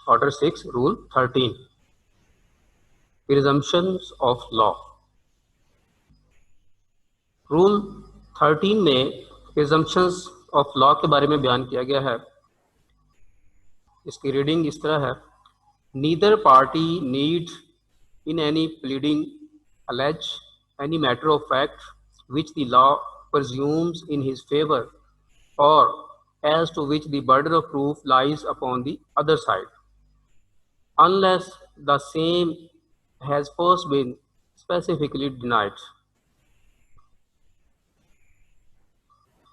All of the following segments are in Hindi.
Order 6, Rule 13. Presumptions of law. Rule 13 में presumptions of law के बारे में बयान किया गया है। इसकी रीडिंग इस तरह है: Neither party need in any pleading allege any matter of fact which the law presumes in his favor or as to which the burden of proof lies upon the other side, unless the same has first been specifically denied.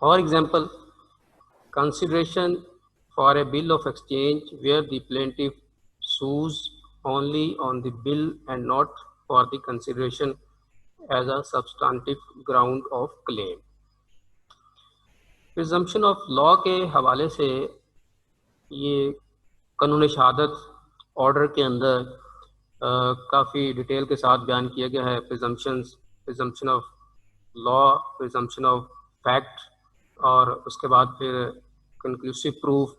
For example, consideration for a bill of exchange where the plaintiff sues only on the bill and not for the consideration as a substantive ground of claim. Presumption of law के हवाले से ये कानून शहादत ऑर्डर के अंदर काफ़ी डिटेल के साथ बयान किया गया है। Presumption of law, presumption of fact और उसके बाद फिर कंक्लूसिव प्रूफ।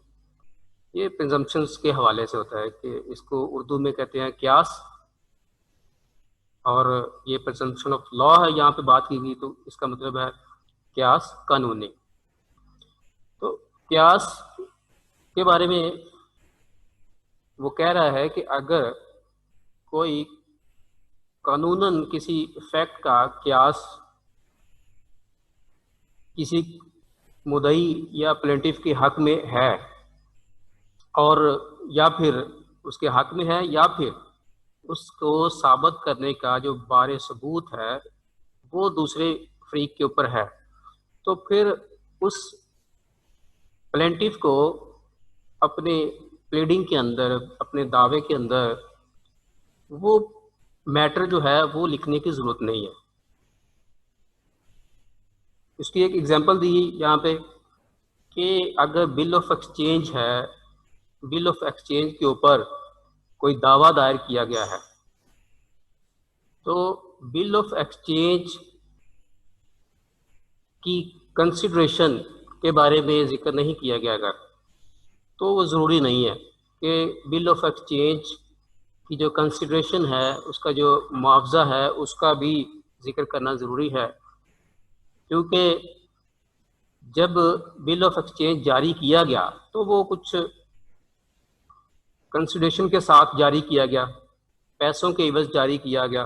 ये प्रिजम्पशंस के हवाले से होता है कि इसको उर्दू में कहते हैं क्यास, और ये प्रिजम्पशन ऑफ लॉ है यहाँ पे बात की गई, तो इसका मतलब है क्यास कानूनी। तो क्यास के बारे में वो कह रहा है कि अगर कोई कानूनन किसी फैक्ट का क्यास किसी मुद्दई या प्लेंटिफ के हक में है, और या फिर उसके हक में है, या फिर उसको साबित करने का जो बारे सबूत है वो दूसरे फरीक के ऊपर है, तो फिर उस प्लेंटिफ को अपने प्लीडिंग के अंदर, अपने दावे के अंदर वो मैटर जो है वो लिखने की ज़रूरत नहीं है। इसकी एक एग्जांपल दी यहाँ पे कि अगर बिल ऑफ एक्सचेंज है, बिल ऑफ एक्सचेंज के ऊपर कोई दावा दायर किया गया है, तो बिल ऑफ एक्सचेंज की कंसिडरेशन के बारे में जिक्र नहीं किया गया अगर, तो वो ज़रूरी नहीं है कि बिल ऑफ एक्सचेंज की जो कंसिडरेशन है, उसका जो मुआवजा है, उसका भी जिक्र करना ज़रूरी है। क्योंकि जब बिल ऑफ एक्सचेंज जारी किया गया तो वो कुछ कंसिडरेशन के साथ जारी किया गया, पैसों के एवज जारी किया गया,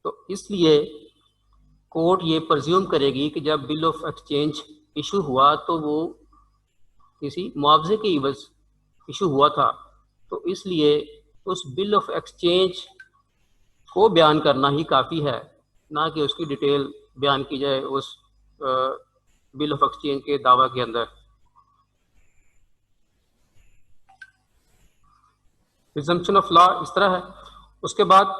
तो इसलिए कोर्ट ये प्रेज्यूम करेगी कि जब बिल ऑफ एक्सचेंज इशू हुआ तो वो किसी मुआवजे के एवज इशू हुआ था, तो इसलिए उस बिल ऑफ एक्सचेंज को बयान करना ही काफ़ी है, ना कि उसकी डिटेल बयान की जाए उस बिल ऑफ एक्सचेंज के दावा के अंदर। प्रिजम्पशन ऑफ लॉ इस तरह है। उसके बाद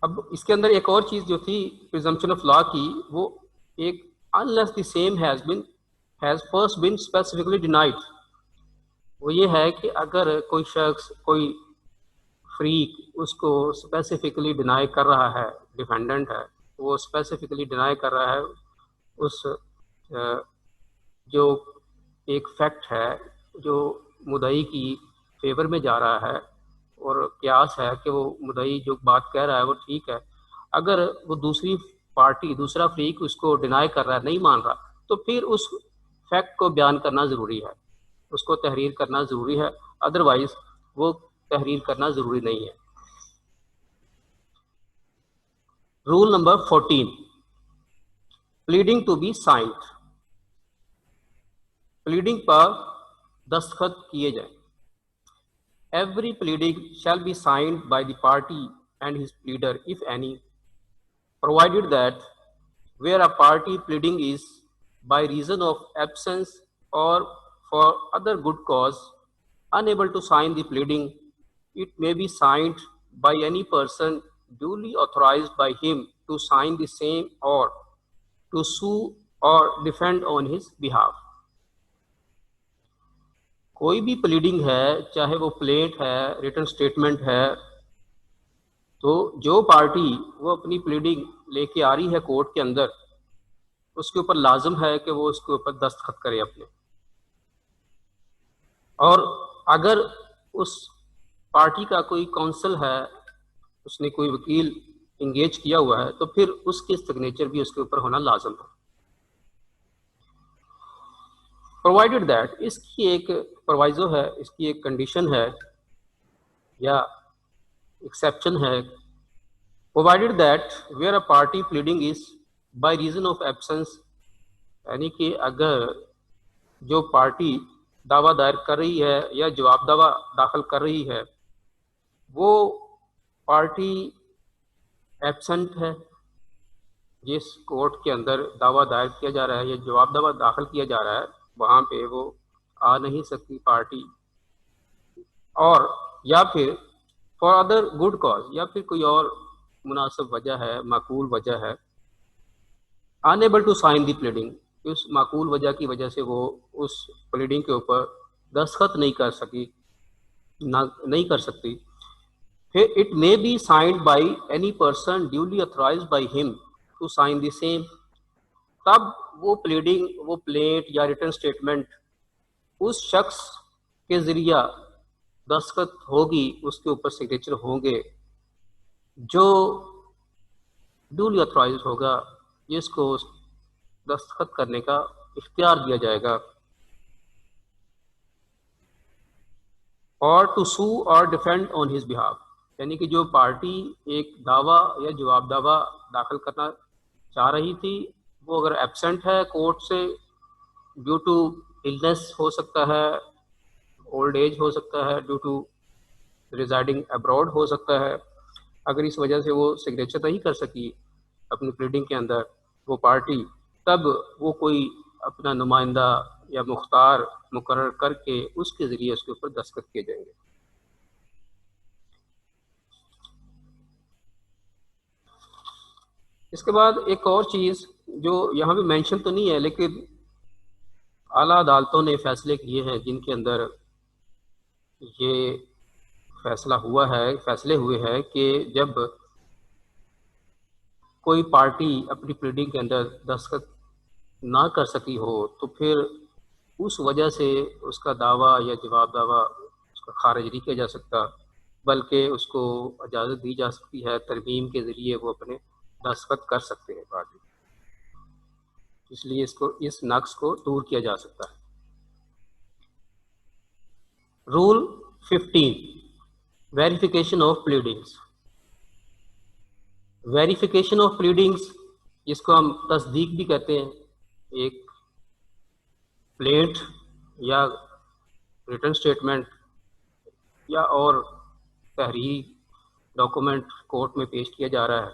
अब इसके अंदर एक और चीज़ जो थी प्रिजम्पशन ऑफ लॉ की, वो एक unless the same has first been specifically denied, वो ये है कि अगर कोई शख्स, कोई फ्रीक उसको स्पेसिफिकली डिनाई कर रहा है, डिफेंडेंट है वो स्पेसिफिकली डिनाई कर रहा है उस जो एक फैक्ट है जो मुद्दई की फेवर में जा रहा है, और क्यास है कि वो मुद्दई जो बात कह रहा है वो ठीक है, अगर वो दूसरी पार्टी, दूसरा फ्रीक उसको डिनाई कर रहा है, नहीं मान रहा, तो फिर उस फैक्ट को बयान करना ज़रूरी है, उसको तहरीर करना ज़रूरी है, अदरवाइज वो तहरीर करना ज़रूरी नहीं है। Rule number 14, pleading to be signed. Pleading पर दस्तखत किए जाए। Every pleading shall be signed by the party and his pleader if any, provided that where a party pleading is by reason of absence or for other good cause unable to sign the pleading, it may be signed by any person duly authorized by him to sign the same or to sue or defend on his behalf. कोई भी प्लीडिंग है, चाहे वो प्लेट है, रिटन स्टेटमेंट है, तो जो पार्टी वो अपनी प्लीडिंग लेके आ रही है कोर्ट के अंदर, उसके ऊपर लाजम है कि वो उसके ऊपर दस्तखत करे अपने। और अगर उस पार्टी का कोई काउंसिल है, उसने कोई वकील इंगेज किया हुआ है, तो फिर उसके सिग्नेचर भी उसके ऊपर होना लाजम है। प्रोवाइडेड दैट, इसकी एक प्रोवाइजो है, इसकी एक कंडीशन है या एक्सेप्शन है। Provided that where a party pleading is by reason of absence, यानी कि अगर जो पार्टी दावा दायर कर रही है या जवाब दावा दाखिल कर रही है वो पार्टी एब्सेंट है, जिस कोर्ट के अंदर दावा दायर किया जा रहा है या जवाब दावा दाखिल किया जा रहा है वहाँ पे वो आ नहीं सकती पार्टी, और या फिर फॉर अदर गुड कॉज, या फिर कोई और मुनासिब वजह है, माकूल वजह है, unable to sign the pleading, उस माकूल वजह की वजह से वो उस प्लीडिंग के ऊपर दस्तखत नहीं कर सकी, नहीं कर सकती। फिर it may be signed by any person duly authorised by him to sign the same, तब वो प्लीडिंग, वो प्लेट या रिटर्न स्टेटमेंट उस शख्स के जरिया दस्तखत होगी, उसके ऊपर सिग्नेचर होंगे जो ड्यूली अथॉराइज्ड होगा, जिसको दस्तखत करने का इख्तियार दिया जाएगा। और टू सू और डिफेंड ऑन हिज बिहाफ, यानी कि जो पार्टी एक दावा या जवाब दावा दाखिल करना चाह रही थी वो अगर एब्सेंट है कोर्ट से ड्यू टू इलनेस हो सकता है, ओल्ड एज हो सकता है, ड्यू टू रिजाइडिंग अब्रॉड हो सकता है, अगर इस वजह से वो सिग्नेचर नहीं कर सकी अपनी प्लीडिंग के अंदर वो पार्टी, तब वो कोई अपना नुमाइंदा या मुख्तार मुकर्रर करके उसके ज़रिए उसके ऊपर दस्तखत किए जाएंगे। इसके बाद एक और चीज़ जो यहाँ भी मेंशन तो नहीं है लेकिन आला अदालतों ने फैसले किए हैं जिनके अंदर ये फैसला हुआ है, फैसले हुए हैं कि जब कोई पार्टी अपनी प्लीडिंग के अंदर दस्तखत ना कर सकी हो तो फिर उस वजह से उसका दावा या जवाब दावा उसका खारिज नहीं किया जा सकता, बल्कि उसको इजाज़त दी जा सकती है, तरमीम के ज़रिए वो अपने दस्तखत कर सकते हैं पार्टी, इसलिए इसको इस नक्स को दूर किया जा सकता है। Rule 15, verification of pleadings. Verification of pleadings, जिसको हम तस्दीक भी कहते हैं, एक प्लेट या रिटर्न स्टेटमेंट या और तहरीर डॉक्यूमेंट कोर्ट में पेश किया जा रहा है,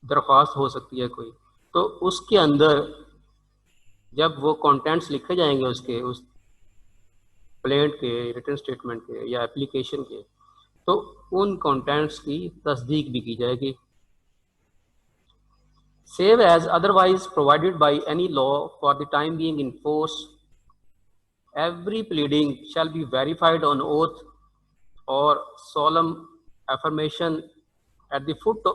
दरख्वास्त हो सकती है कोई, तो उसके अंदर जब वो कंटेंट्स लिखे जाएंगे उसके, उस प्लेट के, रिटर्न स्टेटमेंट के या एप्लीकेशन के, तो उन कंटेंट्स की तस्दीक भी की जाएगी। Save as otherwise provided by any law for the time being in force, every pleading shall be verified on oath or solemn affirmation at the foot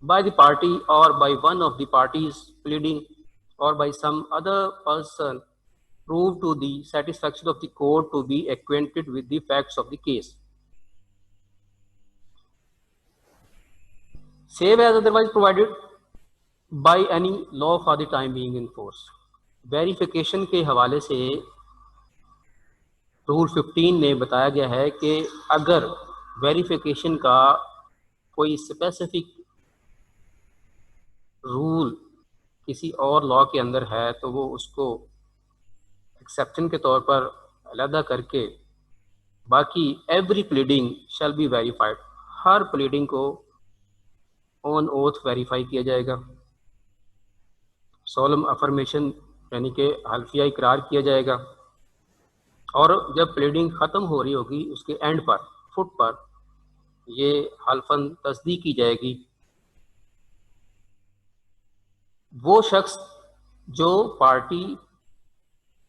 by the party or by one of the parties pleading or by some other person proved to the satisfaction of the court to be acquainted with the facts of the case. Save as otherwise provided by any law for the time being in force, verification के हवाले से रूल 15 में बताया गया है कि अगर वेरिफिकेशन का कोई स्पेसिफिक रूल किसी और लॉ के अंदर है तो वो उसको एक्सेप्शन के तौर पर अलहदा करके बाकी every pleading shall be verified, her pleading को ऑन ओथ वेरीफाई किया जाएगा, सोलम अफर्मेशन यानी कि हल्फिया इकरार किया जाएगा, और जब प्लीडिंग ख़त्म हो रही होगी उसके एंड पर, फुट पर, ये हल्फन तस्दीक की जाएगी। वो शख्स जो पार्टी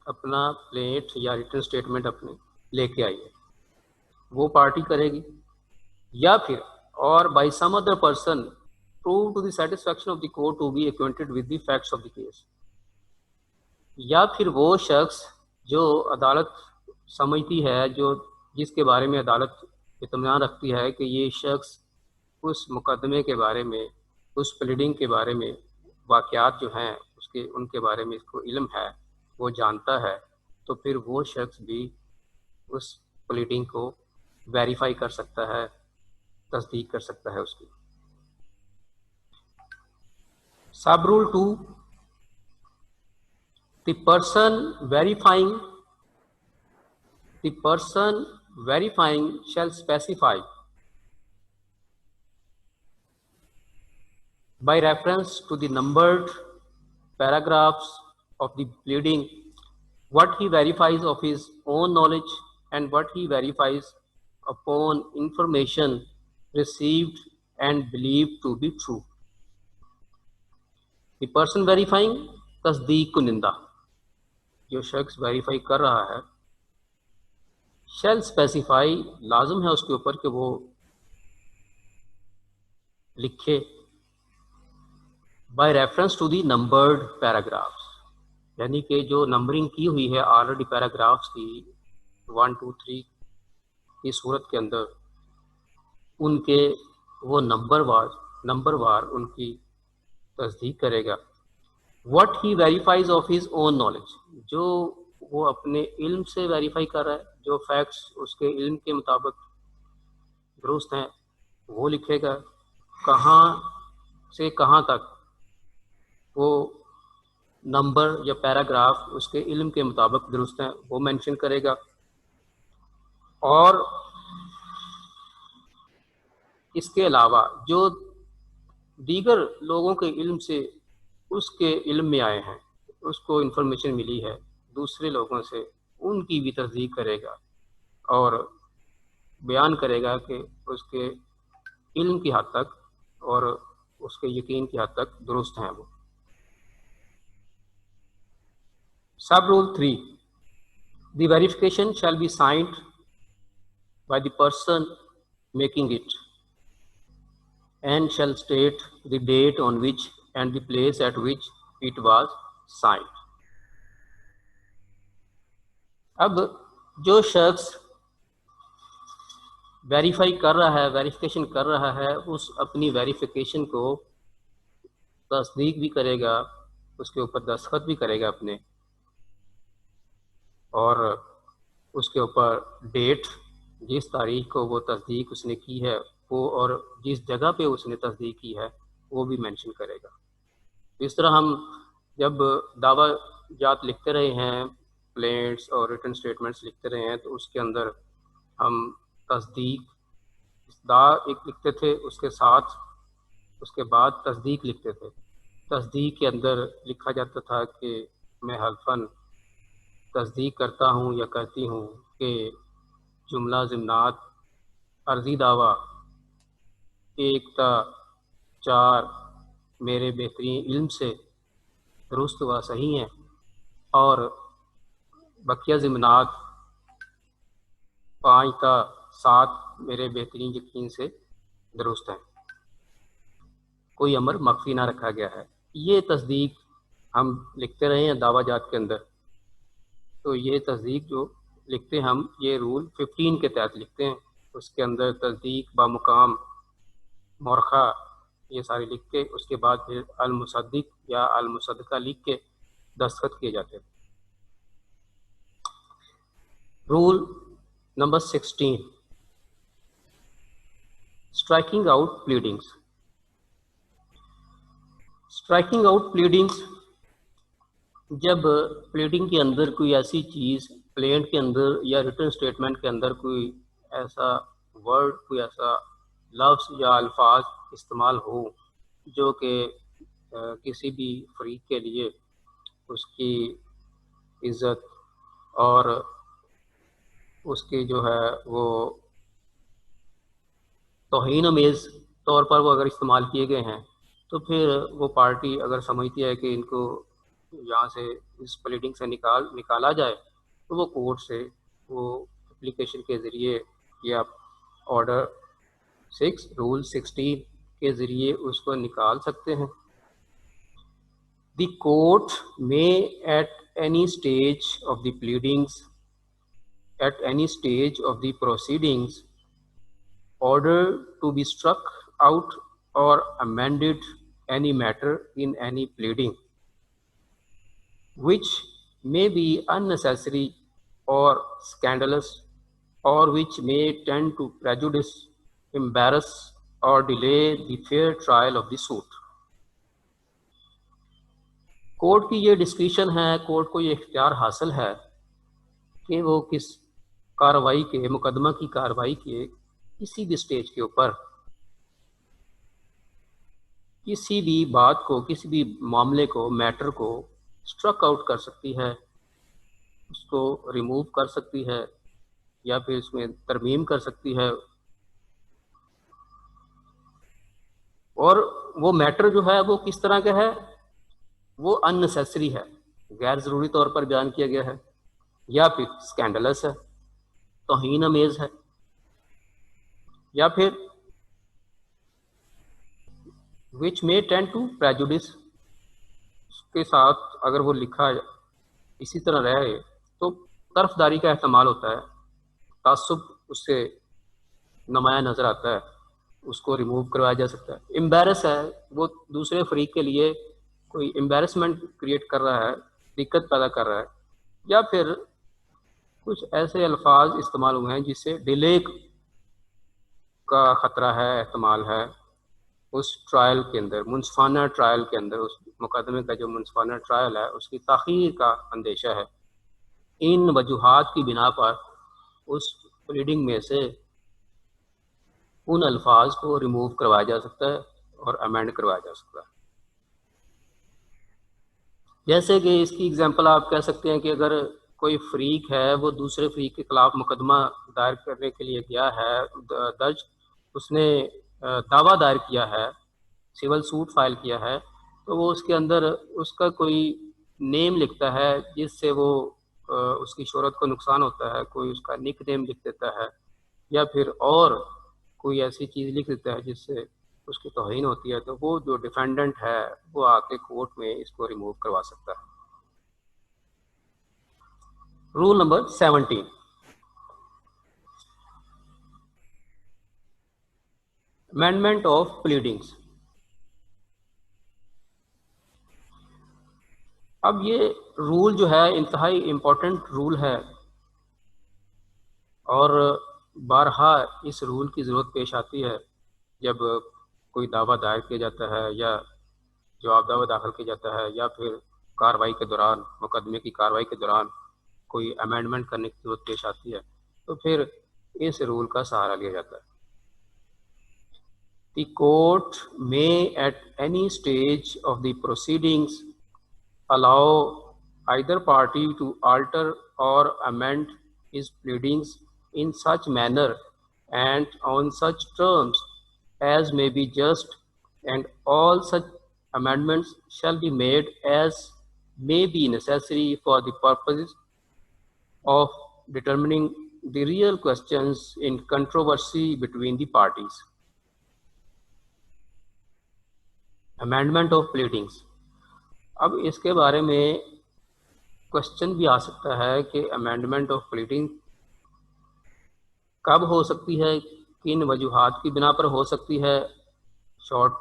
अपना प्लेट या रिटर्न स्टेटमेंट अपने लेके आई है वो पार्टी करेगी, या फिर और by some other person prove to the satisfaction of the court to be acquainted with the facts of the case। या फिर वो शख्स जो अदालत समझती है, जो जिसके बारे में अदालत इत्मीनान रखती है कि ये शख्स उस मुकदमे के बारे में, उस प्लीडिंग के बारे में, वाक़यात जो हैं उसके उनके बारे में इसको इल्म है, वो जानता है, तो फिर वो शख्स भी उस प्लीडिंग को वेरीफाई कर सकता है, तस्दीक कर सकता है उसकी। सब rule 2, the person verifying shall specify by reference to the numbered paragraphs of the pleading what he verifies of his own knowledge and what he verifies upon information received and believed to be true। The person verifying, तस्दीक कुनिंदा, जो शख्स वेरीफाई कर रहा है, शैल स्पेसिफाई, लाजम है उसके ऊपर कि वो लिखे, by reference to the numbered paragraphs, यानी कि जो नंबरिंग की हुई है ऑलरेडी पैराग्राफ्स की 1, 2, 3 की सूरत के अंदर, उनके वो नंबर वार उनकी तस्दीक करेगा। What he verifies of his own knowledge, जो वो अपने इल्म से वेरीफाई कर रहा है, जो फैक्ट्स उसके इल्म के मुताबिक दुरुस्त हैं वो लिखेगा, कहाँ से कहाँ तक वो नंबर या पैराग्राफ उसके इल्म के मुताबिक दुरुस्त हैं वो मेंशन करेगा। और इसके अलावा जो दीगर लोगों के इल्म से उसके इल्म में आए हैं, उसको इन्फॉर्मेशन मिली है दूसरे लोगों से, उनकी भी तस्दीक करेगा और बयान करेगा कि उसके इल्म की हद तक और उसके यकीन की हद तक दुरुस्त हैं वो। सब rule 3, the verification shell be signed by the person making it and shall state the date on which and the place at which it was signed। अब जो शख्स वेरीफाई कर रहा है, वेरिफिकेशन कर रहा है, उस अपनी वेरिफिकेशन को तस्दीक भी करेगा, उसके ऊपर दस्तखत भी करेगा अपने, और उसके ऊपर डेट, जिस तारीख को वो तस्दीक उसने की है वो, और जिस जगह पे उसने तस्दीक की है वो भी मेंशन करेगा। इस तरह हम जब दावा जात लिखते रहे हैं, प्लेट्स और रिटन स्टेटमेंट्स लिखते रहे हैं, तो उसके अंदर हम तस्दीक एक लिखते थे, उसके साथ उसके बाद तस्दीक लिखते थे। तस्दीक के अंदर लिखा जाता था कि मैं हल्फन तस्दीक करता हूँ या करती हूँ कि जुमला ज़िमनात अर्जी दावा 1 ता 4 मेरे बेहतरीन इल्म से दुरुस्त व सही हैं, और बकिया ज़िमनात 5 ता 7 मेरे बेहतरीन यकीन से दुरुस्त हैं, कोई अमर मख्फी ना रखा गया है। ये तस्दीक हम लिखते रहे हैं दावा जात के अंदर। तो ये तस्दीक जो लिखते हैं हम, ये रूल 15 के तहत लिखते हैं। उसके अंदर तस्दीक बामुकाम मौरखा ये सारे लिख के, उसके बाद फिर अल-मुसद्दिक या अल-मुसद्दका लिख के दस्तखत किए जाते हैं। Rule number 16, striking out pleadings. Striking out pleadings, जब प्लीडिंग के अंदर कोई ऐसी चीज़, प्लेंट के अंदर या रिटन स्टेटमेंट के अंदर कोई ऐसा वर्ड, कोई ऐसा लफ्ज़ या अल्फाज इस्तेमाल हो जो कि किसी भी फरीक के लिए उसकी इज़्ज़त और उसकी जो है वो तौहीन आमेज़ तौर पर वो अगर इस्तेमाल किए गए हैं, तो फिर वो पार्टी अगर समझती है कि इनको यहाँ से इस प्लीडिंग से निकाला जाए, तो वो कोर्ट से वो एप्लीकेशन के ज़रिए या ऑर्डर 6 रूल 16 के ज़रिए उसको निकाल सकते हैं। द कोर्ट में at any stage of the pleadings at any stage of the proceedings order to be struck out or amended any matter in any pleading which may be unnecessary or scandalous or which may tend to prejudice, embarrass or delay the fair trial of the suit. Court की ये डिस्क्रिशन है, कोर्ट को ये इख्तियार हासिल है कि वो किस कार्रवाई के, मुकदमा की कार्रवाई के किसी भी स्टेज के ऊपर किसी भी बात को, किसी भी मामले को, मैटर को स्ट्रक आउट कर सकती है, उसको रिमूव कर सकती है या फिर उसमें तरमीम कर सकती है। और वो मैटर जो है वो किस तरह का है, वो अननेसेसरी है, गैर ज़रूरी तौर पर बयान किया गया है, या फिर स्कैंडलस है, तौहीन अमेज है, या फिर विच मे टेंड टू प्रेजुडिस, उसके साथ अगर वो लिखा इसी तरह रहे तो तरफदारी का एहतमाल होता है, तासुब उससे नुमाया नज़र आता है, उसको रिमूव करवाया जा सकता है। एम्बेरस है, वो दूसरे फरीक के लिए कोई एम्बेरसमेंट क्रिएट कर रहा है, दिक्कत पैदा कर रहा है, या फिर कुछ ऐसे अल्फाज इस्तेमाल हुए हैं जिससे डिले का ख़तरा है, एहतमाल है उस ट्रायल के अंदर, मुनसफाना ट्रायल के अंदर, उस मुकदमे का जो मुनसफाना ट्रायल है उसकी ताख़ीर का अंदेशा है। इन वजूहात की बिना पर उस प्लीडिंग में से उन अल्फाज को रिमूव करवाया जा सकता है और अमेंड करवाया जा सकता है। जैसे कि इसकी एग्जांपल आप कह सकते हैं कि अगर कोई फरीक है, वो दूसरे फरीक के खिलाफ मुकदमा दायर करने के लिए गया है, दर्ज उसने दावा दायर किया है, सिविल सूट फाइल किया है, तो वो उसके अंदर उसका कोई नेम लिखता है जिससे वो उसकी शोहरत को नुकसान होता है, कोई उसका निक नेम लिख देता है, या फिर और कोई ऐसी चीज़ लिख देता है जिससे उसकी तौहीन होती है, तो वो जो डिफेंडेंट है वो आके कोर्ट में इसको रिमूव करवा सकता है। Rule number 17, amendment of pleadings. अब ये रूल जो है इंतहाई इम्पोर्टेंट रूल है और बारहा इस रूल की ज़रूरत पेश आती है जब कोई दावा दायर किया जाता है या जवाब दावा दाखिल किया जाता है, या फिर कार्रवाई के दौरान, मुकदमे की कार्रवाई के दौरान कोई अमेंडमेंट करने की ज़रूरत पेश आती है, तो फिर इस रूल का सहारा लिया जाता है। द कोर्ट में at any stage of the proceedings allow either party to alter or amend his pleadings in such manner and on such terms as may be just, and all such amendments shall be made as may be necessary for the purposes of determining the real questions in controversy between the parties. Amendment of pleadings. अब इसके बारे में क्वेश्चन भी आ सकता है कि अमेंडमेंट ऑफ प्लीडिंग कब हो सकती है, किन वजूहात की बिना पर हो सकती है। शॉर्ट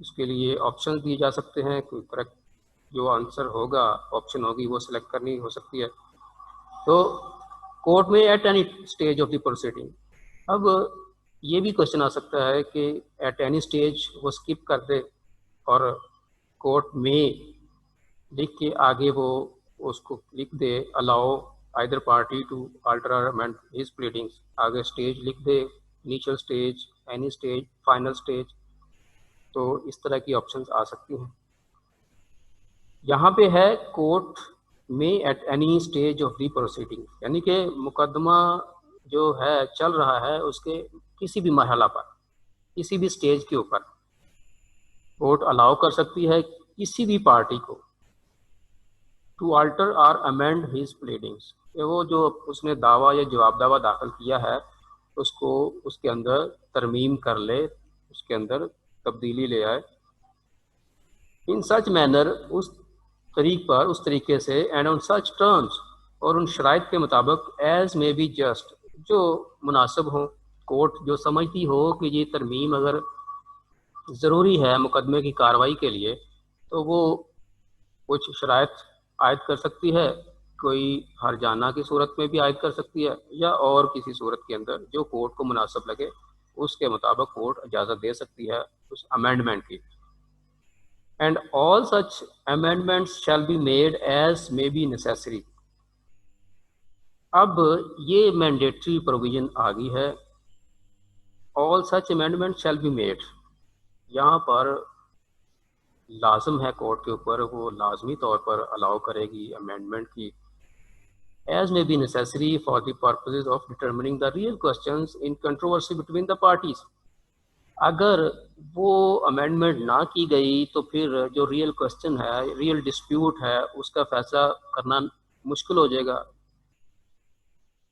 उसके लिए ऑप्शन दिए जा सकते हैं, कोई करेक्ट जो आंसर होगा, ऑप्शन होगी, वो सिलेक्ट करनी हो सकती है। तो कोर्ट में at any stage of the proceeding. अब ये भी क्वेश्चन आ सकता है कि एट एनी स्टेज वो स्किप कर दे और कोर्ट में लिख के आगे वो उसको लिख दे allow either party to alter or amend his pleadings, आगे स्टेज लिख दे, initial stage, any stage, final stage. तो इस तरह की ऑप्शंस आ सकती हैं। यहाँ पे है कोर्ट में at any stage of the proceeding, यानी कि मुकदमा जो है चल रहा है उसके किसी भी मरहला पर, किसी भी स्टेज के ऊपर कोर्ट अलाउ कर सकती है किसी भी पार्टी को to alter or amend his pleadings, वो जो उसने दावा या जवाब दावा दाखिल किया है उसको उसके अंदर तरमीम कर ले, उसके अंदर तब्दीली ले आए। इन सच मैनर, उस तरीके से, एंड ऑन सच टर्म्स, और उन शराइत के मुताबिक, एज मे बी जस्ट, जो मुनासिब हो, कोर्ट जो समझती हो कि ये तरमीम अगर ज़रूरी है मुकदमे की कार्रवाई के लिए, तो वो कुछ शराइत आयद कर सकती है। कोई हरजाना की सूरत में भी आयद कर सकती है, या और किसी सूरत के अंदर जो कोर्ट को मुनासिब लगे उसके मुताबिक कोर्ट इजाज़त दे सकती है उस अमेंडमेंट की। And all such amendments shall be made as may be necessary. अब ये मैंडेटरी प्रोविजन आ गई है, all such amendment shall be made. यहाँ पर लाजम है कोर्ट के ऊपर, वो लाजमी तौर पर अलाउ करेगी अमेंडमेंट की, as may be necessary for the purposes of determining the real questions in controversy between the parties। अगर वो अमेंडमेंट ना की गई तो फिर जो रियल क्वेश्चन है, रियल डिस्प्यूट है, उसका फैसला करना मुश्किल हो जाएगा।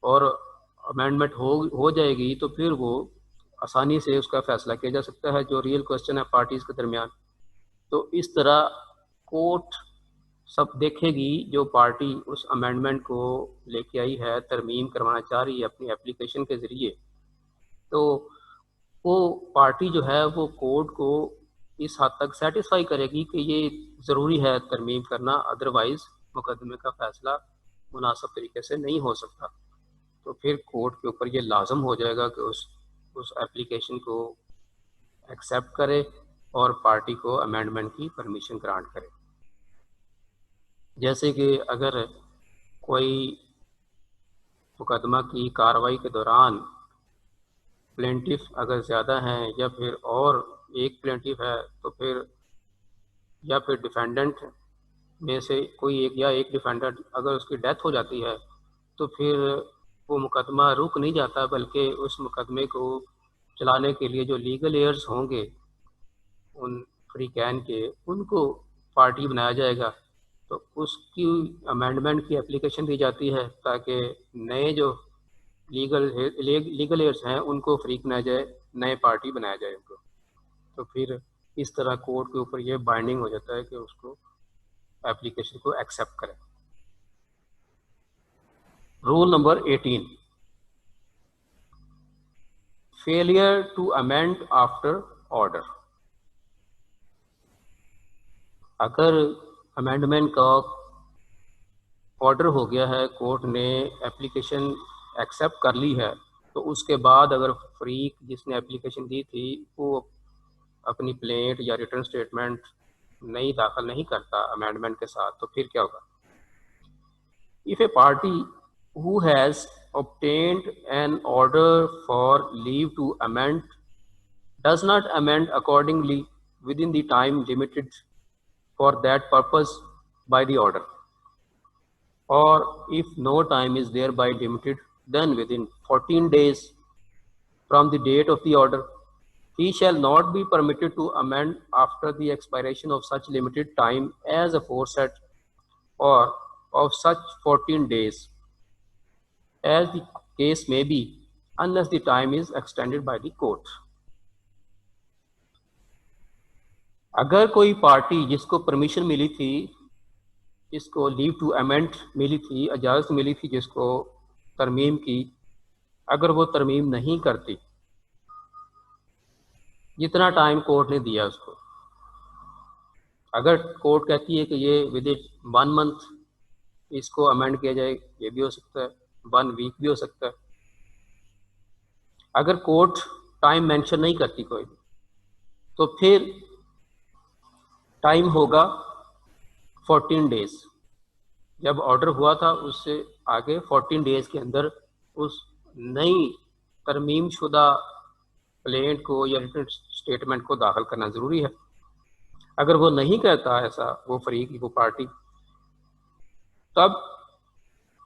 और अमेंडमेंट हो जाएगी तो फिर वो आसानी से उसका फैसला किया जा सकता है जो रियल क्वेश्चन है पार्टीज के दरमियान। तो इस तरह कोर्ट सब देखेगी जो पार्टी उस अमेंडमेंट को लेके आई है, तरमीम करवाना चाह रही है अपनी एप्लीकेशन के ज़रिए, तो वो पार्टी जो है वो कोर्ट को इस हद तक सेटिस्फाई करेगी कि ये ज़रूरी है तरमीम करना, अदरवाइज़ मुकदमे का फ़ैसला मुनासिब तरीके से नहीं हो सकता। तो फिर कोर्ट के ऊपर ये लाजम हो जाएगा कि उस एप्लीकेशन को एक्सेप्ट करे और पार्टी को अमेंडमेंट की परमिशन ग्रांट करे। जैसे कि अगर कोई मुकदमा की कार्रवाई के दौरान प्लेंटिफ अगर ज़्यादा हैं या फिर और एक प्लेंटिफ है, तो फिर या फिर डिफेंडेंट में से कोई एक या एक डिफेंडेंट अगर उसकी डेथ हो जाती है, तो फिर वो मुकदमा रुक नहीं जाता, बल्कि उस मुकदमे को चलाने के लिए जो लीगल एयर्स होंगे उन फ्री कैन के, उनको पार्टी बनाया जाएगा। तो उसकी अमेंडमेंट की एप्लीकेशन दी जाती है ताकि नए जो लीगल एयर्स हैं उनको फ्री बनाया जाए, नए पार्टी बनाया जाए उनको। तो फिर इस तरह कोर्ट के ऊपर ये बाइंडिंग हो जाता है कि उसको एप्लीकेशन को एक्सेप्ट करें। Rule number 18, failure to amend after order. अगर अमेंडमेंट का ऑर्डर हो गया है, कोर्ट ने एप्लीकेशन एक्सेप्ट कर ली है, तो उसके बाद अगर फ्रीक जिसने एप्लीकेशन दी थी वो अपनी प्लेंट या रिटर्न स्टेटमेंट नहीं दाखिल नहीं करता अमेंडमेंट के साथ, तो फिर क्या होगा? If A party who has obtained an order for leave to amend does not amend accordingly within the time limited for that purpose by the order, or if no time is thereby limited, then within 14 days from the date of the order, he shall not be permitted to amend after the expiration of such limited time as aforesaid, or of such 14 days as the case may be, unless the time is extended by the court। अगर कोई पार्टी जिसको परमिशन मिली थी, जिसको लीव टू अमेंड मिली थी, इजाज़त मिली थी जिसको तरमीम की, अगर वो तरमीम नहीं करती जितना टाइम कोर्ट ने दिया उसको, अगर कोर्ट कहती है कि ये विद इन 1 मंथ इसको अमेंड किया जाए, ये भी हो सकता है, 1 वीक भी हो सकता है। अगर कोर्ट टाइम मेंशन नहीं करती कोई, तो फिर टाइम होगा 14 डेज। जब ऑर्डर हुआ था उससे आगे 14 डेज के अंदर उस नई तरमीम शुदा प्लेंट को या रिटन स्टेटमेंट को दाखिल करना ज़रूरी है। अगर वो नहीं करता ऐसा, वो फरीक वो पार्टी, तब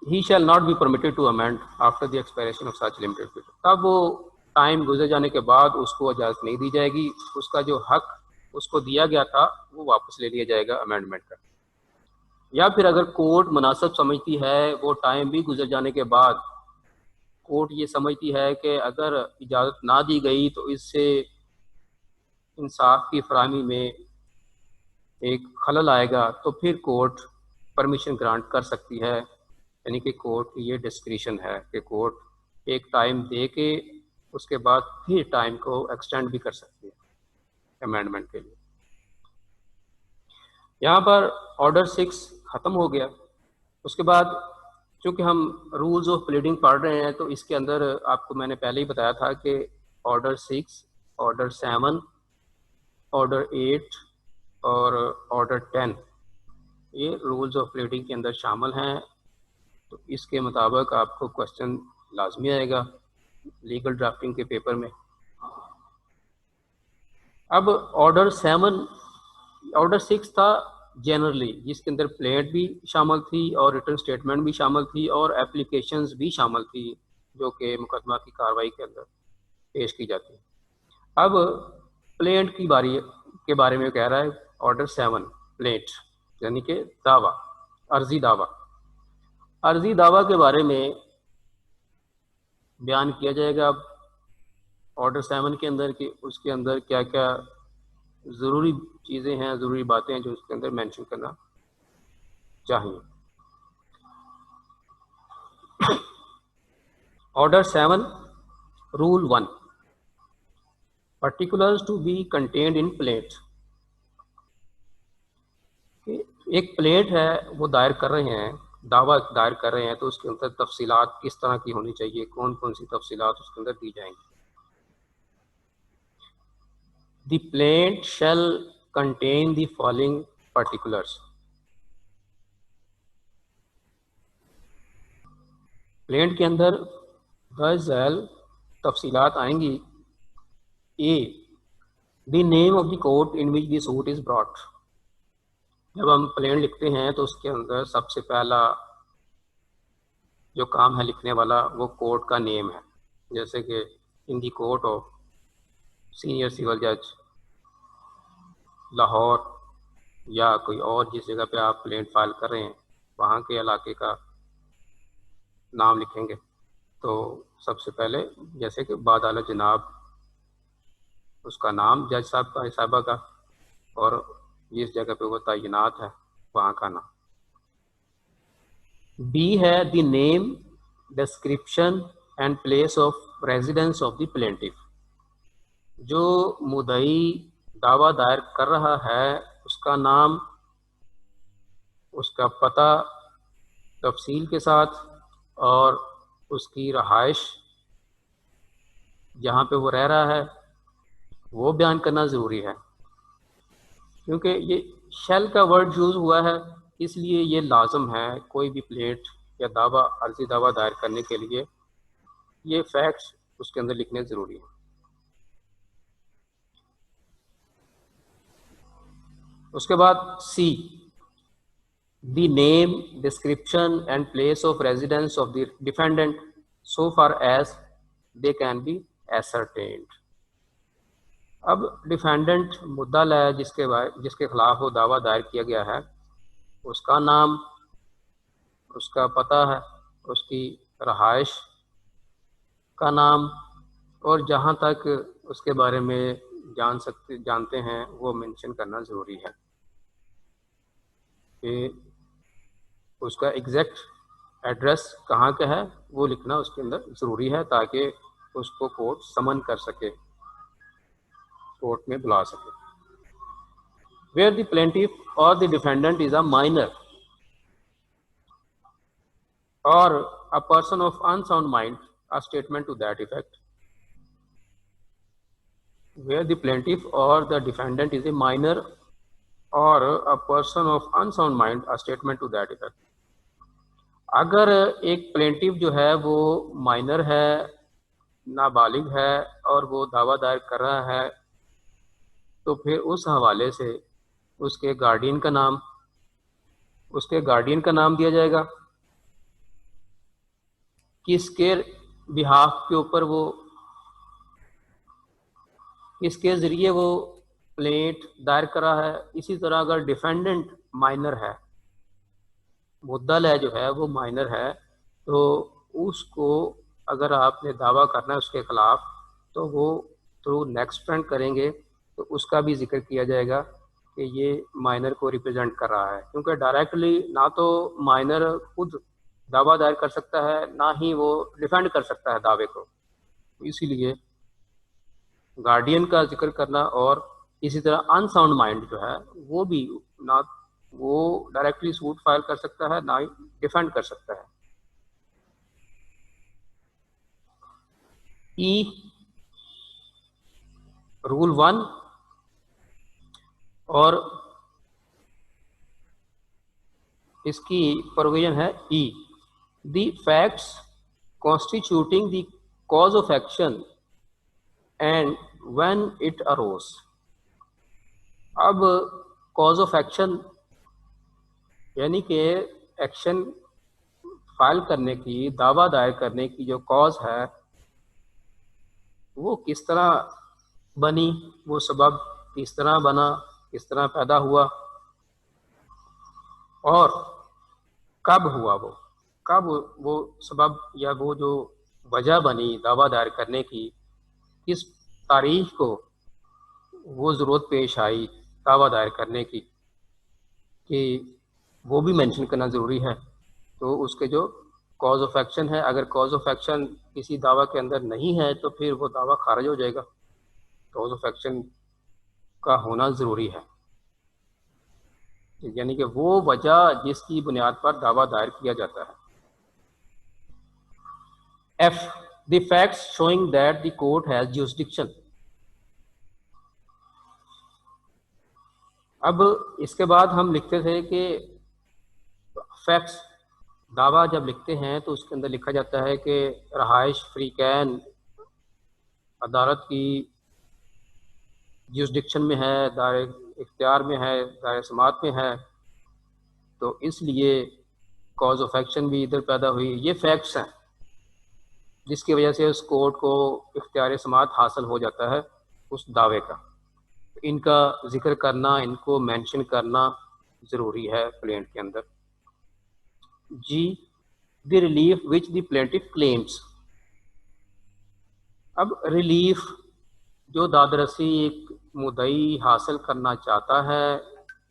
he shall not be permitted to amend after the expiration of such limited period। तब वो टाइम गुजर जाने के बाद उसको इजाज़त नहीं दी जाएगी, उसका जो हक उसको दिया गया था वो वापस ले लिया जाएगा अमेंडमेंट का। या फिर अगर कोर्ट मुनासिब समझती है, वो टाइम भी गुजर जाने के बाद कोर्ट ये समझती है कि अगर इजाज़त ना दी गई तो इससे इंसाफ की फराहमी में एक खलल आएगा तो फिर कोर्ट परमिशन ग्रांट कर सकती है। यानी कि कोर्ट की ये डिस्क्रिशन है कि कोर्ट एक टाइम दे के उसके बाद फिर टाइम को एक्सटेंड भी कर सकती है अमेंडमेंट के लिए। यहाँ पर ऑर्डर 6 ख़त्म हो गया। उसके बाद चूँकि हम रूल्स ऑफ प्लीडिंग पढ़ रहे हैं तो इसके अंदर आपको मैंने पहले ही बताया था कि ऑर्डर 6, ऑर्डर 7, ऑर्डर 8 और ऑर्डर 10 ये रूल्स ऑफ प्लीडिंग के अंदर शामिल हैं। तो इसके मुताबिक आपको क्वेश्चन लाजमी आएगा लीगल ड्राफ्टिंग के पेपर में। अब ऑर्डर 6 था जनरली, जिसके अंदर प्लेट भी शामिल थी और रिटर्न स्टेटमेंट भी शामिल थी और एप्लीकेशंस भी शामिल थी जो कि मुकदमा की कार्रवाई के अंदर पेश की जाती है। अब प्लेट की के बारे में कह रहा है ऑर्डर 7 प्लेट यानी कि दावा, अर्जी दावा। अर्जी दावा के बारे में बयान किया जाएगा अब ऑर्डर 7 के अंदर कि उसके अंदर क्या क्या ज़रूरी चीज़ें हैं, ज़रूरी बातें हैं जो उसके अंदर मेंशन करना चाहिए। Order 7 rule 1 particulars to be contained in plaint. एक प्लेट है वो दायर कर रहे हैं, दावा दायर कर रहे हैं, तो उसके अंदर तफसीलात किस तरह की होनी चाहिए, कौन कौन सी तफसीलात उसके अंदर दी जाएंगी। The plaint shall contain the following particulars. Plaint के अंदर दरअसल तफसीलात आएंगी। A the name of the court in which the suit is brought. जब हम प्लेंट लिखते हैं तो उसके अंदर सबसे पहला जो काम है लिखने वाला वो कोर्ट का नेम है, जैसे कि in the court of senior civil जज लाहौर या कोई और जिस जगह पे आप प्लेंट फाइल कर रहे हैं वहाँ के इलाके का नाम लिखेंगे। तो सबसे पहले जैसे कि बादाला जनाब उसका नाम जज साहब का साहबा का और जिस जगह पे वो तैनात है वहाँ का नाम। बी है the name, description and place of residence of the plaintiff. जो मुद्दई दावा दायर कर रहा है उसका नाम, उसका पता तफसील के साथ और उसकी रहाइश जहाँ पे वो रह रहा है वो बयान करना ज़रूरी है। क्योंकि ये शेल का वर्ड यूज़ हुआ है इसलिए ये लाजम है कोई भी प्लेट या दावा अर्जी दावा दायर करने के लिए ये फैक्ट्स उसके अंदर लिखने ज़रूरी है। उसके बाद C the name, description and place of residence of the defendant so far as they can be ascertained. अब डिफेंडेंट मुद्दल है जिसके खिलाफ वो दावा दायर किया गया है, उसका नाम, उसका पता है, उसकी रहाइश का नाम और जहाँ तक उसके बारे में जानते हैं वो मेंशन करना ज़रूरी है कि उसका एग्जैक्ट एड्रेस कहाँ का है वो लिखना उसके अंदर ज़रूरी है ताकि उसको कोर्ट समन कर सके, कोर्ट में बुला सके। Where the plaintiff or the defendant is a minor or a person of unsound mind, a statement to that effect. Where the plaintiff or the defendant is a minor or a person of unsound mind, a statement to that effect. अगर एक प्लेंटिफ जो है वो माइनर है, नाबालिग है और वो दावा दायर कर रहा है तो फिर उस हवाले से उसके गार्डियन का नाम दिया जाएगा, किसके बिहाफ के ऊपर वो, किसके ज़रिए वो प्लेट दायर कर रहा है। इसी तरह अगर डिफेंडेंट माइनर है, मुद्दल है जो है वो माइनर है, तो उसको अगर आपने दावा करना है उसके ख़िलाफ़ तो वो थ्रू नेक्स्ट फ्रेंड करेंगे तो उसका भी जिक्र किया जाएगा कि ये माइनर को रिप्रेजेंट कर रहा है, क्योंकि डायरेक्टली ना तो माइनर खुद दावा दायर कर सकता है, ना ही वो डिफेंड कर सकता है दावे को। इसीलिए गार्डियन का जिक्र करना, और इसी तरह अनसाउंड माइंड जो है वो भी ना वो डायरेक्टली सूट फाइल कर सकता है, ना ही डिफेंड कर सकता है। ई रूल 1 और इसकी प्रोविजन है E, the facts constituting the cause of action and when it arose. अब कॉज ऑफ एक्शन यानी कि एक्शन फाइल करने की, दावा दायर करने की जो कॉज है वो किस तरह बनी, वो सबब किस तरह बना, किस तरह पैदा हुआ, और कब हुआ, वो कब वो सबब या वो जो वजह बनी दावा दायर करने की, किस तारीख को वो ज़रूरत पेश आई दावा दायर करने की, कि वो भी मेंशन करना ज़रूरी है। तो उसके जो कॉज ऑफ एक्शन है, अगर कॉज ऑफ एक्शन किसी दावा के अंदर नहीं है तो फिर वो दावा खारिज हो जाएगा। कॉज ऑफ एक्शन का होना ज़रूरी है, यानी कि वो वजह जिसकी बुनियाद पर दावा दायर किया जाता है। F, the facts showing that the court has jurisdiction. अब इसके बाद हम लिखते थे कि फैक्ट्स दावा जब लिखते हैं तो उसके अंदर लिखा जाता है कि रहाइश फ्रीकैन अदालत की ज्यूरिसडिक्शन में है, दायरे इख्तियार में है, दायरे समात में है, तो इसलिए कॉज ऑफ एक्शन भी इधर पैदा हुई। ये फैक्ट्स हैं जिसकी वजह से उस कोर्ट को इख्तियार समात हासिल हो जाता है उस दावे का। इनका जिक्र करना, इनको मेंशन करना ज़रूरी है प्लेंट के अंदर। G, the relief which the plaintiff claims. अब रिलीफ जो दादरसी एक मुद्दई हासिल करना चाहता है,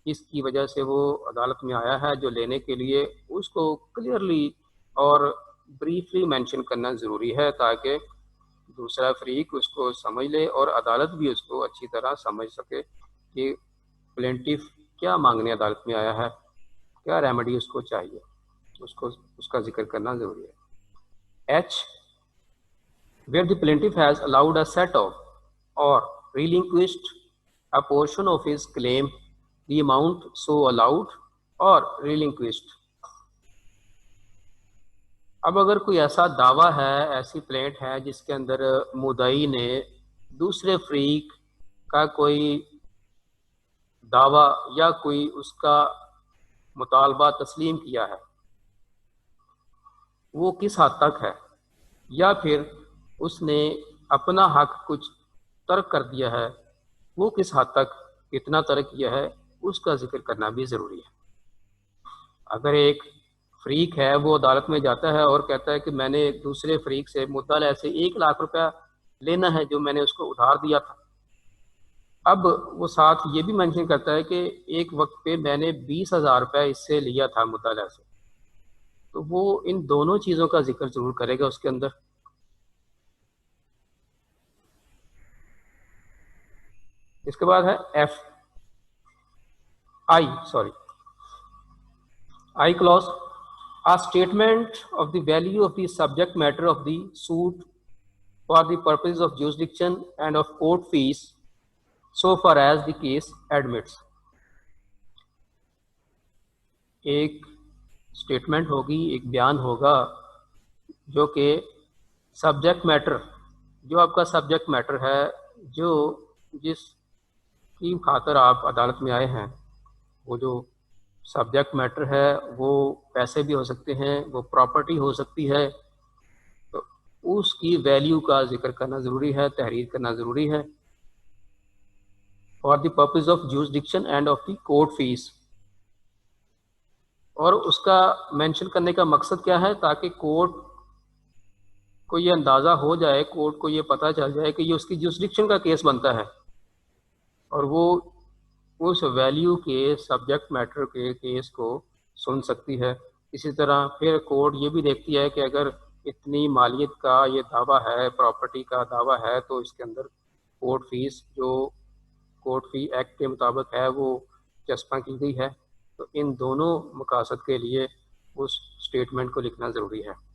इसकी वजह से वो अदालत में आया है जो लेने के लिए, उसको क्लियरली और ब्रीफली मेंशन करना ज़रूरी है ताकि दूसरा फ्रीक उसको समझ ले और अदालत भी उसको अच्छी तरह समझ सके कि प्लेंटिफ क्या मांगने अदालत में आया है, क्या रेमेडी उसको चाहिए, उसको उसका जिक्र करना ज़रूरी है। H, where the plaintiff has allowed a set of or relinquished a portion of his claim, the amount so allowed or relinquished। अब अगर कोई ऐसा दावा है, ऐसी प्लेंट है जिसके अंदर मुद्दई ने दूसरे फ्रीक का कोई दावा या कोई उसका मुतालबा तस्लीम किया है, वो किस हद तक है, या फिर उसने अपना हक कुछ तर्क कर दिया है, वो किस हद तक कितना तर्क किया है, उसका जिक्र करना भी ज़रूरी है। अगर एक फ्रीक है वो अदालत में जाता है और कहता है कि मैंने दूसरे फ्रीक से मुद्दल ऐसे 1 लाख रुपया लेना है जो मैंने उसको उधार दिया था, अब वो साथ ये भी मेंशन करता है कि एक वक्त पे मैंने 20,000 रुपया इससे लिया था मुद्दल ऐसे, तो वो इन दोनों चीज़ों का जिक्र ज़रूर करेगा उसके अंदर। इसके बाद है F, I clause, a statement of the value of the subject matter of the suit for the purpose of jurisdiction and of court fees so far as the case admits। एक स्टेटमेंट होगी, एक बयान होगा जो कि सब्जेक्ट मैटर, जो आपका सब्जेक्ट मैटर है, जो जिस की खातर आप अदालत में आए हैं, वो जो सब्जेक्ट मैटर है वो पैसे भी हो सकते हैं, वो प्रॉपर्टी हो सकती है, तो उसकी वैल्यू का जिक्र करना ज़रूरी है, तहरीर करना ज़रूरी है। For the purpose of jurisdiction end of the court fees, और उसका मेंशन करने का मकसद क्या है, ताकि कोर्ट को ये अंदाज़ा हो जाए, कोर्ट को ये पता चल जाए कि ये उसकी ज्यूरिसडिक्शन का केस बनता है, और वो उस वैल्यू के सब्जेक्ट मैटर के केस को सुन सकती है। इसी तरह फिर कोर्ट ये भी देखती है कि अगर इतनी मालियत का ये दावा है, प्रॉपर्टी का दावा है, तो इसके अंदर कोर्ट फीस जो कोर्ट फी एक्ट के मुताबिक है वो चस्पा की गई है। तो इन दोनों मकासद के लिए उस स्टेटमेंट को लिखना ज़रूरी है।